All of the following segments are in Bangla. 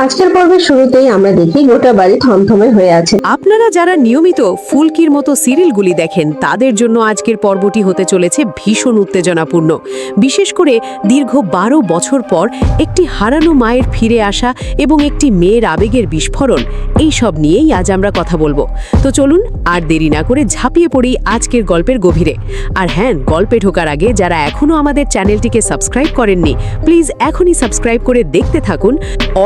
আজকের পর্বের শুরুতেই আমরা দেখি গোটা বাড়ি থমথমে হয়ে আছে। আপনারা যারা নিয়মিত ফুলকির মতো সিরিয়ালগুলি দেখেন তাদের জন্য আজকের পর্বটি হতে চলেছে ভীষণ উত্তেজনাপূর্ণ। বিশেষ করে দীর্ঘ 12 বছর পর একটি হারানো মায়ের ফিরে আসা এবং একটি মেয়ের আবেগের বিস্ফোরণ, এই সব নিয়েই আজ আমরা কথা বলবো। তো চলুন আর দেরি না করে ঝাঁপিয়ে পড়ি আজকের গল্পের গভীরে। আর হ্যাঁ, গল্পে ঢোকার আগে যারা এখনও আমাদের চ্যানেলটিকে সাবস্ক্রাইব করেননি, প্লিজ এখনই সাবস্ক্রাইব করে দেখতে থাকুন।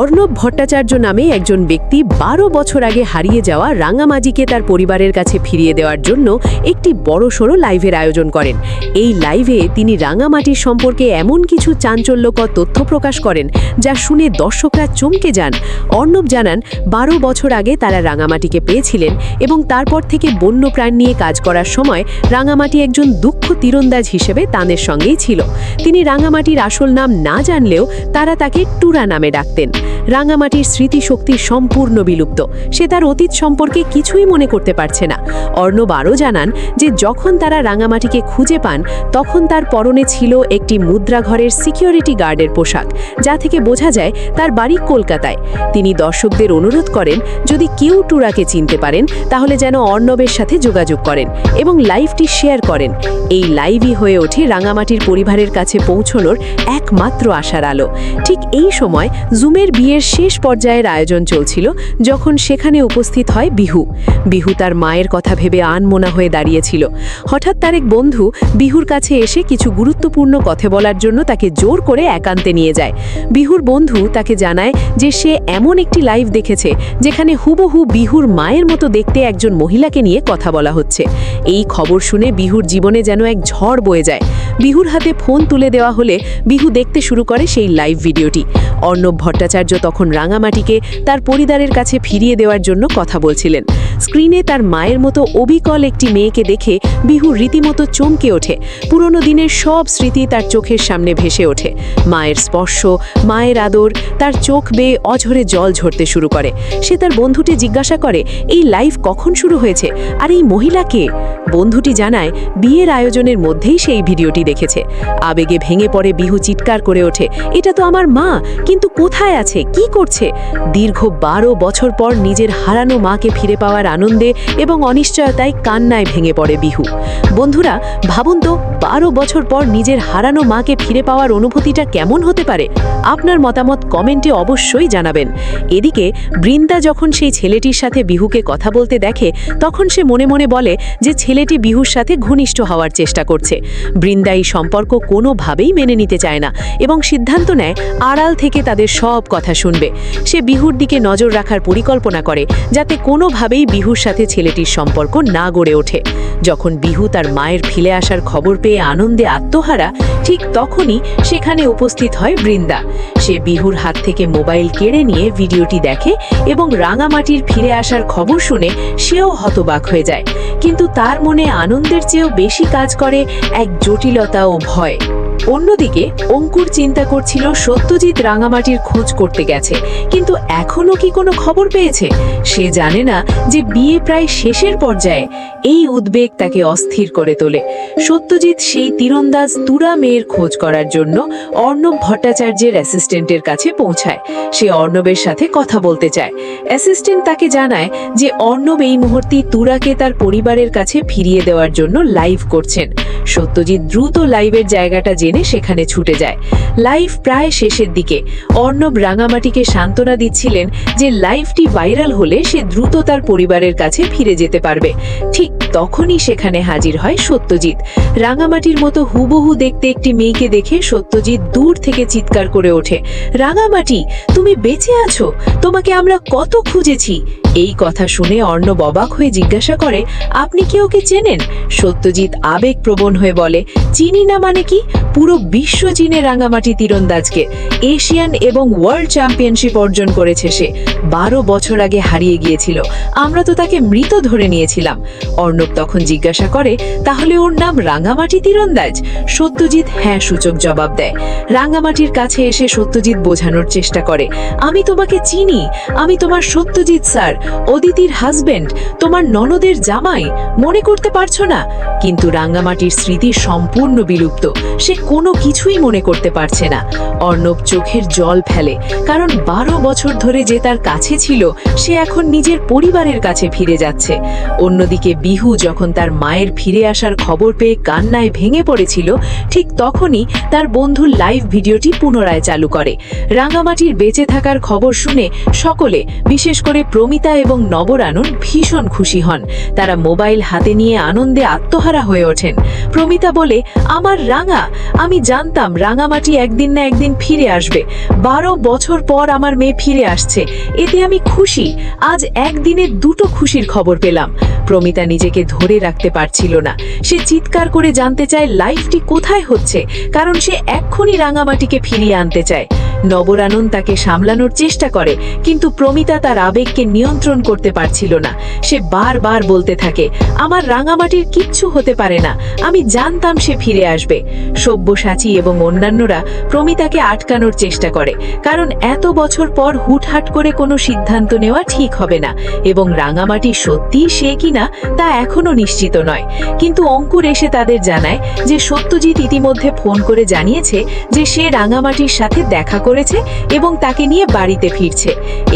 অর্ণব ভট্টাচার্য নামে একজন ব্যক্তি 12 বছর আগে হারিয়ে যাওয়া রাঙামাজিকে তার পরিবারের কাছে ফিরিয়ে দেওয়ার জন্য একটি বড়সড় লাইভের আয়োজন করেন। এই লাইভে তিনি রাঙামাটির সম্পর্কে এমন কিছু চাঞ্চল্যকর তথ্য প্রকাশ করেন যা শুনে দর্শকরা চমকে যান। অর্ণব জানান 12 বছর আগে তারা রাঙামাটিকে পেয়েছিলেন এবং তারপর থেকে বন্যপ্রাণ নিয়ে কাজ করার সময় রাঙামাটি একজন দক্ষ তীরন্দাজ হিসেবে তাদের সঙ্গেই ছিল। তিনি রাঙামাটির আসল নাম না জানলেও তারা তাকে টুরা নামে ডাকতেন। রাঙামাটির স্মৃতিশক্তি সম্পূর্ণ বিলুপ্ত, সে তার অতীত সম্পর্কে কিছুই মনে করতে পারছে না। অর্ণব আরও জানান যে যখন তারা রাঙামাটিকে খুঁজে পান তখন তার পরনে ছিল একটি মুদ্রাঘরের সিকিউরিটি গার্ডের পোশাক, যা থেকে বোঝা যায় তার বাড়ি কলকাতায়। তিনি দর্শকদের অনুরোধ করেন যদি কেউ টুরাকে চিনতে পারেন তাহলে যেন অর্ণবের সাথে যোগাযোগ করেন এবং লাইভটি শেয়ার করেন। এই লাইভই হয়ে ওঠে রাঙামাটির পরিবারের কাছে পৌঁছানোর একমাত্র আশার আলো। ঠিক এই সময় জুমের বিয়ের শেষ পর্যায়ের আয়োজন চলছিল যখন সেখানে উপস্থিত হয় বিহু। বিহু তার মায়ের কথা ভেবে আনমনা হয়ে দাঁড়িয়েছিল। হঠাৎ তার এক বন্ধু বিহুর কাছে এসে কিছু গুরুত্বপূর্ণ কথা বলার জন্য তাকে জোর করে একান্তে নিয়ে যায়। বিহুর বন্ধু তাকে জানায় যে সে এমন একটি লাইভ দেখেছে যেখানে হুবহু বিহুর মায়ের মতো দেখতে একজন মহিলাকে নিয়ে কথা বলা হচ্ছে। এই খবর শুনে বিহুর জীবনে যেন এক ঝড় বয়ে যায়। বিহুর হাতে ফোন তুলে দেওয়া হলে বিহু দেখতে শুরু করে সেই লাইভ ভিডিওটি। অর্ণব ভট্টাচার্য তখন রাঙামাটিকে তার পরিবারের কাছে ফিরিয়ে দেওয়ার জন্য কথা বলছিলেন। স্ক্রিনে তার মায়ের মতো অবিকল একটি মেয়েকে দেখে বিহু রীতিমতো চমকে ওঠে। পুরনো দিনের সব স্মৃতি তার চোখের সামনে ভেসে ওঠে। মায়ের স্পর্শ, মায়ের আদর, তার চোখ বেয়ে অঝরে জল ঝরতে শুরু করে। সে তার বন্ধুটি জিজ্ঞাসা করে এই লাইভ কখন শুরু হয়েছে আর এই মহিলা কে? বন্ধুটি জানায় বিয়ের আয়োজনের মধ্যেই সেই ভিডিওটি দেখেছে। আবেগে ভেঙে পড়ে বিহু চিৎকার করে ওঠে, এটা তো আমার মা, কিন্তু কোথায় আছে, কি করছে? দীর্ঘ 12 বছর পর নিজের হারানো মাকে ফিরে পাওয়ার আনন্দে এবং অনিশ্চয়তায় কান্নায় ভেঙে পড়ে বিহু। বন্ধুরা ভাবুন তো, 12 বছর পর নিজের হারানো মাকে ফিরে পাওয়ার অনুভূতিটা কেমন হতে পারে? আপনার মতামত কমেন্টে অবশ্যই জানাবেন। এদিকে বৃন্দা যখন সেই ছেলেটির সাথে বিহুকে কথা বলতে দেখে তখন সে মনে মনে বলে যে ছেলেটি বিহুর সাথে ঘনিষ্ঠ হওয়ার চেষ্টা করছে। বৃন্দা এই সম্পর্ক কোনোভাবেই মেনে নিতে চায় না এবং সিদ্ধান্ত নেয় আড়াল থেকে তাদের সব কথা শুনবে। সে বিহুর দিকে নজর রাখার পরিকল্পনা করে যাতে কোনোভাবেই বিহুর সাথে ছেলেটির সম্পর্ক না গড়ে ওঠে। যখন বিহু তার মায়ের ফিরে আসার খবর পেয়ে আনন্দে আত্মহারা, ঠিক তখনই সেখানে উপস্থিত হয় বৃন্দা। সে বিহুর হাত থেকে মোবাইল কেড়ে নিয়ে ভিডিওটি দেখে এবং রাঙামাটির ফিরে আসার খবর শুনে সেও হতবাক হয়ে যায়। কিন্তু তার মনে আনন্দের চেয়েও বেশি কাজ করে এক জটিলতা ও ভয়। অন্যদিকে অঙ্কুর চিন্তা করছিল সত্যজিৎ রাঙামাটির খোঁজ করতে গেছে, কিন্তু এখনো কি কোনো খবর পেয়েছে? সে জানে না যে বিয়ে প্রায় শেষের পর্যায়ে। এই উদ্বেগ তাকে অস্থির করে তোলে। সত্যজিৎ সেই তীরন্দাজ তুরা মেয়ের খোঁজ করার জন্য অর্ণব ভট্টাচার্যের অ্যাসিস্ট্যান্টের কাছে পৌঁছায়। সে অর্ণবের সাথে কথা বলতে চায়। অ্যাসিস্ট্যান্ট তাকে জানায় যে অর্ণব এই মুহূর্তে তুরাকে তার পরিবারের কাছে ফিরিয়ে দেওয়ার জন্য লাইভ করছেন। সত্যজিৎ দ্রুত লাইভের জায়গাটা জেনে সেখানে ছুটে যায়। লাইভ প্রায় শেষের দিকে। অর্ণব রাঙামাটিকে সান্ত্বনা দিচ্ছিলেন যে লাইভটি ভাইরাল হলে সে দ্রুত তার পরিবারের কাছে ফিরে যেতে পারবে। ঠিক তখনই সেখানে হাজির হয় সত্যজিৎ। রাঙামাটির মতো হুবহু দেখতে একটি মেয়েকে দেখে সত্যজিৎ দূর থেকে চিৎকার করে ওঠে, রাঙামাটি, তুমি বেঁচে আছো? তোমাকে আমরা কত খুঁজেছি। এই কথা শুনে অর্ণব অবাক হয়ে জিজ্ঞাসা করে, আপনি কি ওকে চেনেন? সত্যজিৎ আবেগপ্রবণ হয়ে বলে, চিনি না মানে কি? পুরো বিশ্ব চিনে রাঙামাটি তীরন্দাজকে। এশিয়ান এবং ওয়ার্ল্ড চ্যাম্পিয়নশিপ অর্জন করেছে সে। 12 বছর আগে হারিয়ে গিয়েছিল, আমরা তো তাকে মৃত ধরে নিয়েছিলাম। অর্ণব তখন জিজ্ঞাসা করে, তাহলে ওর নাম রাঙামাটি তীরন্দাজ? সত্যজিৎ হ্যাঁ সূচক জবাব দেয়। রাঙামাটির কাছে এসে সত্যজিৎ বোঝানোর চেষ্টা করে, আমি তোমাকে চিনি, আমি তোমার সত্যজিৎ স্যার, অদিতির হাজবেন্ড, তোমার ননদের জামাই, মনে করতে পারছো না? কিন্তু রাঙ্গামাটির স্মৃতি সম্পূর্ণ বিলুপ্ত। সে কোনো কিছুই মনে করতে পারছে না। অর্ণব চোখের জল ফেলে, কারণ 12 বছর ধরে যে তার কাছে ছিল সে এখন নিজের পরিবারের কাছে ফিরে যাচ্ছে। অন্যদিকে বিহু যখন তার মায়ের ফিরে আসার খবর পেয়ে কান্নায় ভেঙে পড়েছিল, ঠিক তখনই তার বন্ধুর লাইভ ভিডিওটি পুনরায় চালু করে। রাঙ্গামাটির বেঁচে থাকার খবর শুনে সকলে, বিশেষ করে প্রমিতা এবং নবরানন ভীষণ খুশি হন। তারা মোবাইল হাতে নিয়ে আনন্দে আত্মহারা হয়ে ওঠেন। প্রমিতা বলে, আমার রাঙা, আমি জানতাম রাঙ্গামাটি একদিন না একদিন ফিরে আসবে। 12 বছর পর আমার মেয়ে ফিরে আসছে, এতে আমি খুশি। আজ একদিনে দুটো খুশির খবর পেলাম। প্রমিতা নিজেকে ধরে রাখতে পারছিল না। সে চিৎকার করে জানতে চায় লাইভটি কোথায় হচ্ছে, কারণ সে এক্ষুনি রাঙ্গামাটিকে ফিরিয়ে আনতে চায়। নবরানন তাকে সামলানোর চেষ্টা করে, কিন্তু প্রমিতা তার আবেগকে নিয়ন্ত্রণ করতে পারছিল না। সে বারবার বলতে থাকে, আমার রাঙ্গামাটির কিচ্ছু হতে পারে না, আমি জানতাম সে ফিরে আসবে। সব্যসাচী এবং অন্যান্যরা প্রমিতাকে আটকানোর চেষ্টা করে, কারণ এত বছর পর হুটহাট করে কোনো সিদ্ধান্ত নেওয়া ঠিক হবে না, এবং রাঙ্গামাটি সত্যিই সে কিনা তা এখনো নিশ্চিত নয়। কিন্তু অঙ্কুর এসে তাদের জানায় যে সত্যজিৎ ইতিমধ্যে ফোন করে জানিয়েছে যে সে রাঙ্গামাটির সাথে দেখা করেছে এবং তাকে নিয়ে বাড়িতে ফিরছে।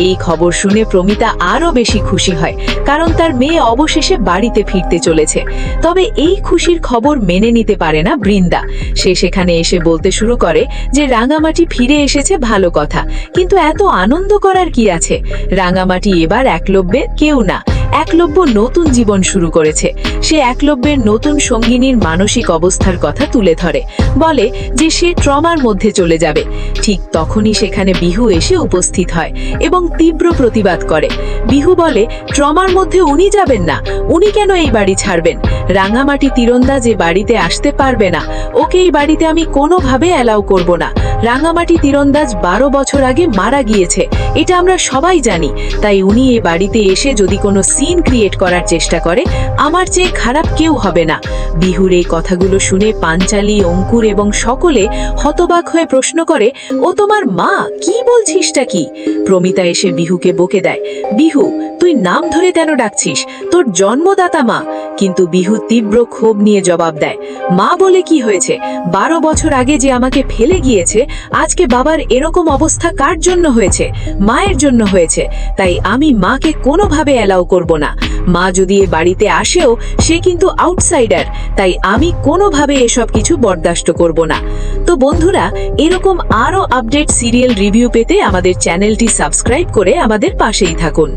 এই খবর শুনে প্রমিতা আরো বেশি খুশি হয়, কারণ তার মেয়ে অবশেষে বাড়িতে ফিরতে চলেছে। তবে এই খুশির খবর মেনে নিতে পারে না বৃন্দা। সে সেখানে এসে বলতে শুরু করে যে রাঙ্গামাটি ফিরে এসেছে ভালো কথা, কিন্তু এত আনন্দ করার কি আছে? রাঙ্গামাটি এবার একলব্যের কেউ না, একলব্য নতুন জীবন শুরু করেছে। সে একলব্যের নতুন সঙ্গিনীর মানসিক অবস্থার কথা তুলে ধরে, বলে যে সে ট্রমার মধ্যে চলে যাবে। ঠিক তখনই সেখানে বিহু এসে উপস্থিত হয় এবং তীব্র প্রতিবাদ করে। বিহু বলে, ট্রমার মধ্যে উনি যাবেন না, উনি কেন এই বাড়ি ছাড়বেন? রাঙ্গামাটি তীরন্দাজ এ বাড়িতে আসতে পারবে না, ওকে এই বাড়িতে আমি কোনোভাবে অ্যালাউ করব না। রাঙ্গামাটি তীরন্দাজ 12 বছর আগে মারা গিয়েছে, এটা আমরা সবাই জানি। তাই উনি এই বাড়িতে এসে যদি কোনো সিন ক্রিয়েট করার চেষ্টা করে, আমার চেয়ে খারাপ কেউ হবে না। বিহুর এই কথাগুলো শুনে পাঞ্চালী, অঙ্কুর এবং সকলে হতবাক হয়ে প্রশ্ন করে, ও তোমার মা? কি বলছিসটা কি? প্রমিতা এসে বিহুকে বকে দেয়, বিহু তুই নাম ধরে কেন ডাকছিস? তোর জন্মদাতা মা। কিন্তু বিহু তীব্র ক্ষোভ নিয়ে জবাব দেয়, মা বলে কি হয়েছে? 12 বছর আগে যে আমাকে ফেলে গিয়েছে, আজকে বাবার এরকম অবস্থা কার জন্য হয়েছে? মায়ের জন্য হয়েছে। তাই আমি মাকে কোনোভাবে অ্যালাউ করব না। মা যদি এ বাড়িতে আসেও, সে কিন্তু আউটসাইডার, তাই আমি কোনোভাবে এসব কিছু বরদাস্ত করব না। তো বন্ধুরা, এরকম আরো আপডেট সিরিয়াল রিভিউ পেতে আমাদের চ্যানেলটি সাবস্ক্রাইব করে আমাদের পাশেই থাকুন।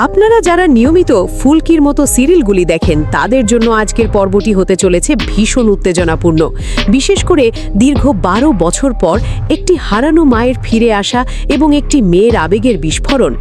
আপনারা যারা নিয়মিত ফুলকির মতো সিরিয়ালগুলি দেখেন, তাদের জন্য আজকের পর্বটি হতে চলেছে ভীষণ উত্তেজনাপূর্ণ। বিশেষ করে দীর্ঘ 12 বছর পর একটি হারানো মায়ের ফিরে আসা এবং একটি মেয়ের আবেগের বিস্ফোরণ।